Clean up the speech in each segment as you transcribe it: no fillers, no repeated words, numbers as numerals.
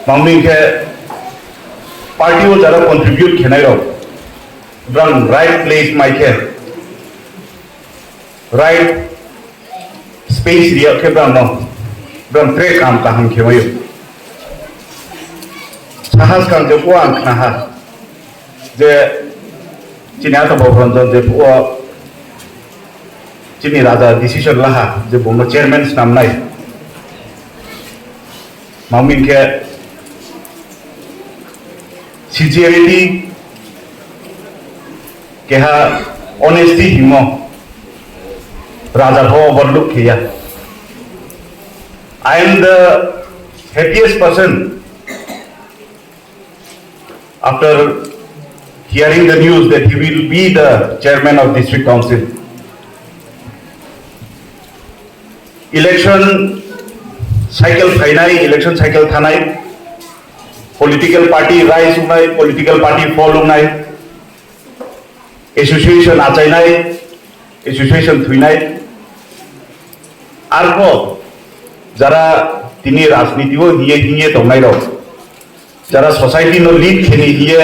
मामनी के पार्टी वो जरा कंट्रीब्यूट खेने रो ब्रंग राइट प्लेस माइके राइट स्पेस रिया के ब्रंग ट्रे काम का हम खेवायो साहस काम जो को आंख ना हा जे चिन्या तो बहुत जे वो चिनी राजा डिसीजन लहा जे बोंगो चेयरमैन नाम नाई मामनी के sincerity keha honesty himo raja ho overlook kiya. I am the happiest person after hearing the news that he will be the chairman of district council. Election cycle thainai, election cycle thanai, political party rise unai, political party fall unai, association achainai, association thuinai, arko jara tini rajniti o hiye tongnai ro, jara society no lead kheni hiye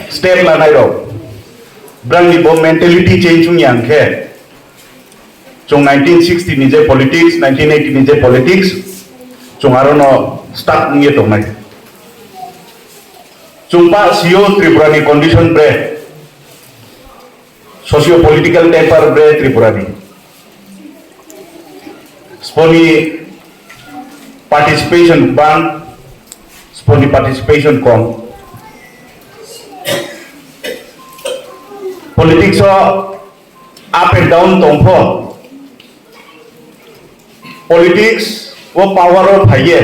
step lanai ro, brangni bo mentality change yang khe, chung 1960 nije politics, 1980 nije politics, chung arono start niye tongnai. Chumpa CEO Tripurani condition bre socio-political temper bre Tripurani sponi participation bang sponi participation kom politics o up and down tongpho politics o power o thaiye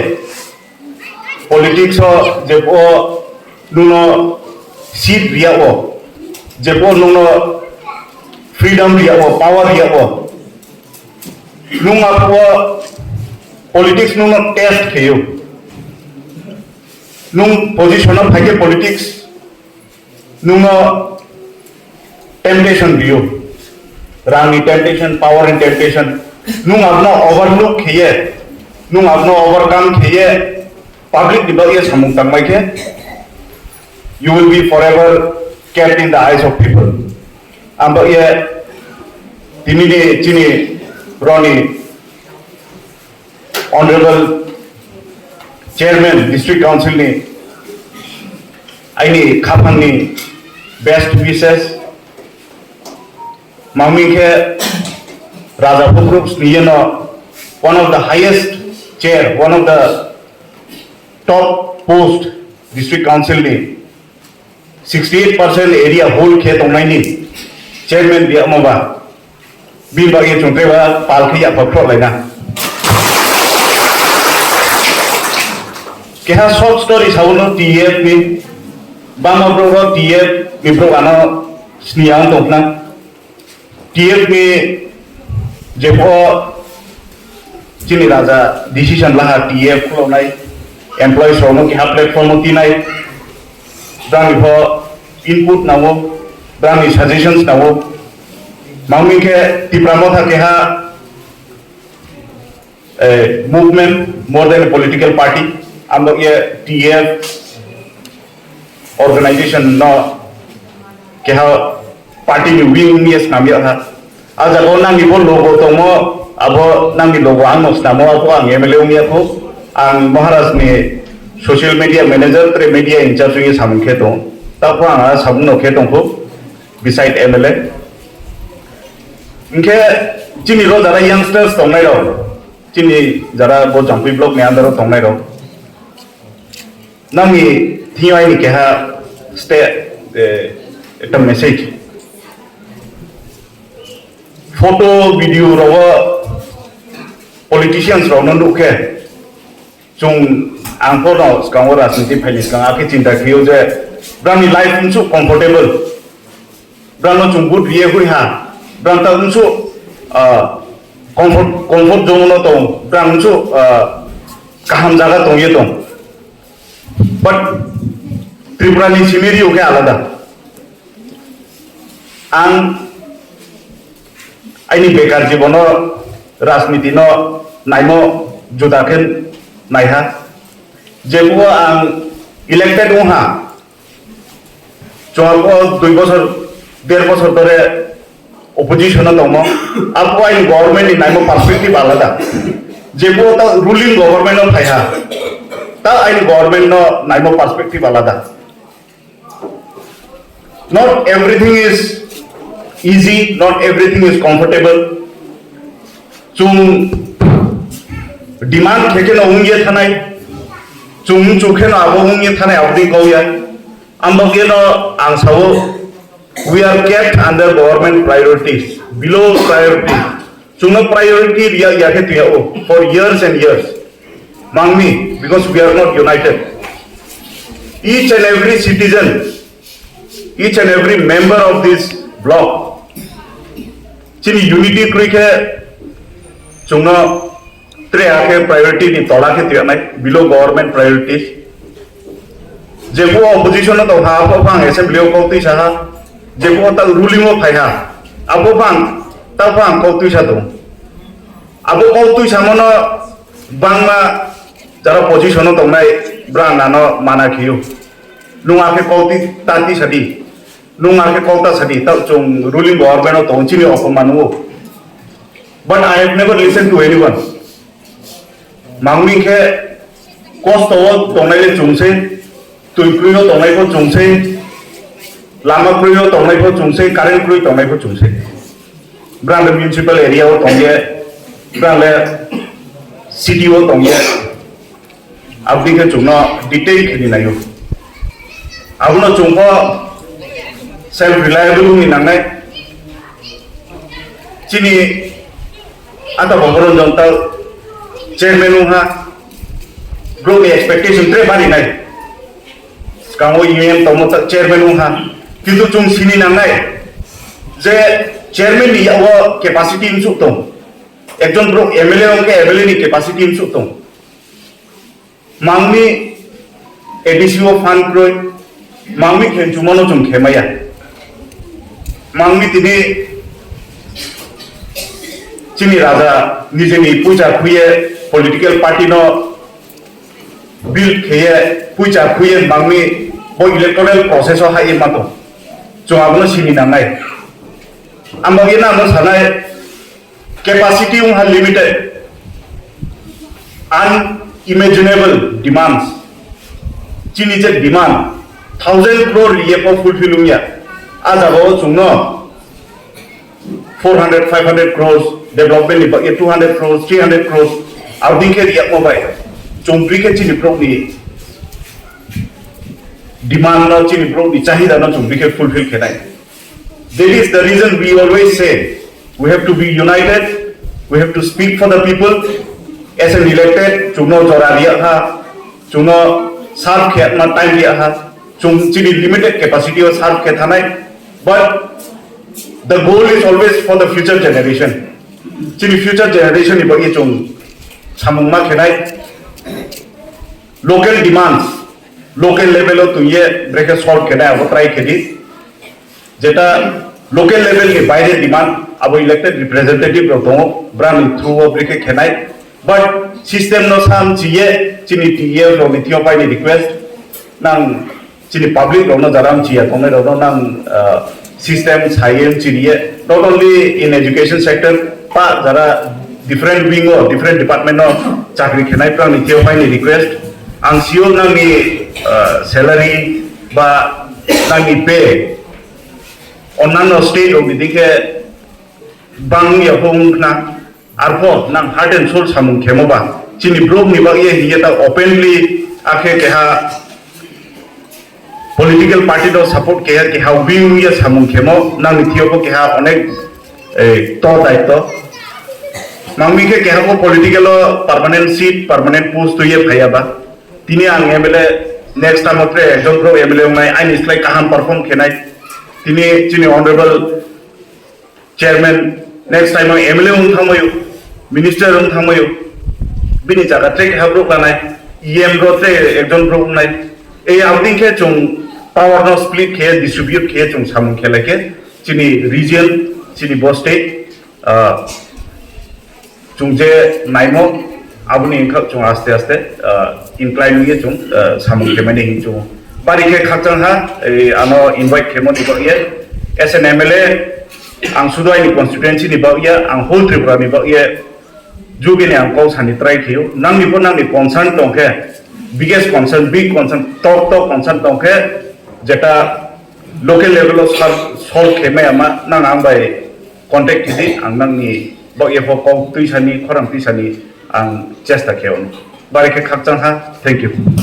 politics o je o nuno seat ria o jepo nuno freedom ria o power ria o nunga po politics nuno test kheyo nung position of thake politics nuno temptation rio rangi temptation power and temptation nung apno overlook kheye nung apno overcome kheye public debate samung tangmai ke you will be forever kept in the eyes of people. Amba ye timini chini Ronnie, honorable chairman district council ni aini khapang ni best wishes mami ke Rajapur groups ni one of the highest chair, one of the top post district council ni 68% area whole khet onai ni chairman dia moba bin ba ye chungte ba pal khiya phapro laina keha short story sauno tf ni bama bro tf ni bro ana sniang topna tf ni jepo chini raja decision laha tf ko nai employees rono ki ha platform ti nai brang ho input nawo brang suggestions nawo mangmi ke tipramo tha ke ha movement more than a political party am ye tf organization no ke ha party ni wing ni nam ya ha aja ko nang ni bo logo to mo abo nang ni logo ang nos namo ko ang mle umi ko ang maharaj ni social media manager tre media in charge ye samung kheto ta ko anga samung no kheto ko beside mla inke chini ro jara youngsters tongnai ro chini jara bo jampi block ne andar tongnai ro nami thiai ni ke ha stay eta message photo video ro politicians ro no ke chung ang photo skang ora sinti phali skang ake cinta khiyo je brani life unsu comfortable brano chung good ye hui ha branta unsu comfort zone no to brang unsu kaham jaga to ye to but Tripura ni scenario ke alada ang aini bekar jibono rajniti no naimo judaken naiha जेबो आं elected उहा जोंहाबो 2 बोसोर 1.5 बोसोर धरे opposition दङ आपको आइन गवर्नमेंट नि नाइमो पर्सपेक्टिव आलादा जेबो ता रूलिंग गवर्नमेंट न थाया ता आइन गवर्नमेंट न नाइमो पर्सपेक्टिव आलादा not everything is easy not everything is comfortable chung demand kheke na ungye thanai chung chukhe na abo ungye thanai abdi koya ambage no angsawo we are kept under government priorities below priority chunga priority ya yake tuya for years and years mangmi because we are not united each and every citizen each and every member of this block chini unity krike chunga tre ake priority ni tola ke tuya nai below government priorities jebu opposition to ha ko phang assembly ko ti sa जेबो ता ruling ओ फाइहा आबो बां ता बां को तुइसा दं आबो को तुइसा मन बांमा जरा पोजीशन दंनाय ब्रांगा न माना खियो नुआ के कोति ताति सदी नुआ के कोता सदी ता जों रूलिंग गवर्नमेंट दं चिनि अपमानु but I have never listen to anyone मांगमी के कॉस्ट ओ दंनाय जोंसे तुइक्रुयो दंनाय को जोंसे लामा क्रुयो तंगनाय को चुंसे कारेन्ट क्रुयो तंगनाय को चुंसे ब्रांड म्युनिसिपल एरिया ओ तंगे ब्रांड सिटी ओ तंगे abdi ke chungna detail khini nayo abuno chungpo self reliable ni nangnai chini ata boboron jonta chairman ha grow expectation tre bari nai kango union tomo chairman ha কিন্তু जों सिनि नांनाय जे chairman नि वो capacity इनसुक दं एकजन bro MLA के MLA नि कैपेसिटी इनसुक दं मांगनि एडीसीओ फंड क्रोय मांगनि खेनजुमनो जों खेमाया मांगनि तिनि चिनि राजा निजेनि पूजा खुये पॉलिटिकल पार्टी नो बिल खेये पूजा खुये मांगनि बो इलेक्टोरल प्रोसेस हो हाय मातो जो आबनो सिनि नांनाय आमबागे ना म सानाय कैपेसिटी उहा लिमिटेड अनइमेजिनेबल डिमांड्स चिनि जे डिमांड 1000 crore ये को फुलफिल हुया आजाबो जुंनो 400 500 crores डेवलपमेंट नि बगे 200 crores 300 crores आउदिं के रिया मोबाइल जोंब्रि के चिनि प्रोनि demand no chini pro ni chahida no chung bike fulfill khenai that is the reason we always say we have to be united we have to speak for the people as an elected chungno jora dia ha chungno serve khe na time dia ha chung chini limited capacity of serve khe thanai but the goal is always for the future generation chini future generation ni bagi chung samungma khenai local demands local level तो ये break solve केना अब try केदी जेटा local level के बाहर demand अब elected representative रो दो brand through of break केनाय but system no साम चिए चिनि टीए रो निथियो पाइ रिक्वेस्ट नां चिनि पब्लिक रो न जराम चिया कोने रो नां सिस्टम साइंस चिए not only in education sector पा जरा डिफरेंट विंग और डिफरेंट डिपार्टमेंट नो चाकरी केनाय ब्रांड निथियो पाइ रिक्वेस्ट आं सियो नांनि salary ba nang ipe onano state of dike bang ya hong na arpo nang heart and soul samung khemo ba chini blog ni ba ye hiya ta openly akhe ke ha political party do support ke ha wing ye samung khemo nang thio ko ke ha onek to daito nang mi ke ha ko political permanent seat permanent post to ye phaya ba tini ang emele next time apre ekjon pro MLA nai I is like kaham perform khenai tini chini honorable chairman next time MLA thamoyo minister thamoyo bini jaga trek habro kanai EM ro tre ekjon pro nai ei outing ke chung power no split ke distribute ke chung samung khela ke chini region chini bo state chung je naimo abuni ingkak chung aste aste incline ye chung samung kemani hi chung bari ke khakchang ha ano invite kemoni ba ye as an MLA ang sudai ni constituency ni ba ye ang whole Tripura ni ba ye jugi ni ang kau sani try khiu nang ni concern tongke biggest concern big concern top concern tongke jeta local level of solve keme ama nang ang bai contact kidi ang nang ni ba ye ho kau tuisani khorang tuisani ang chesta keon bari ke khakchang ha thank you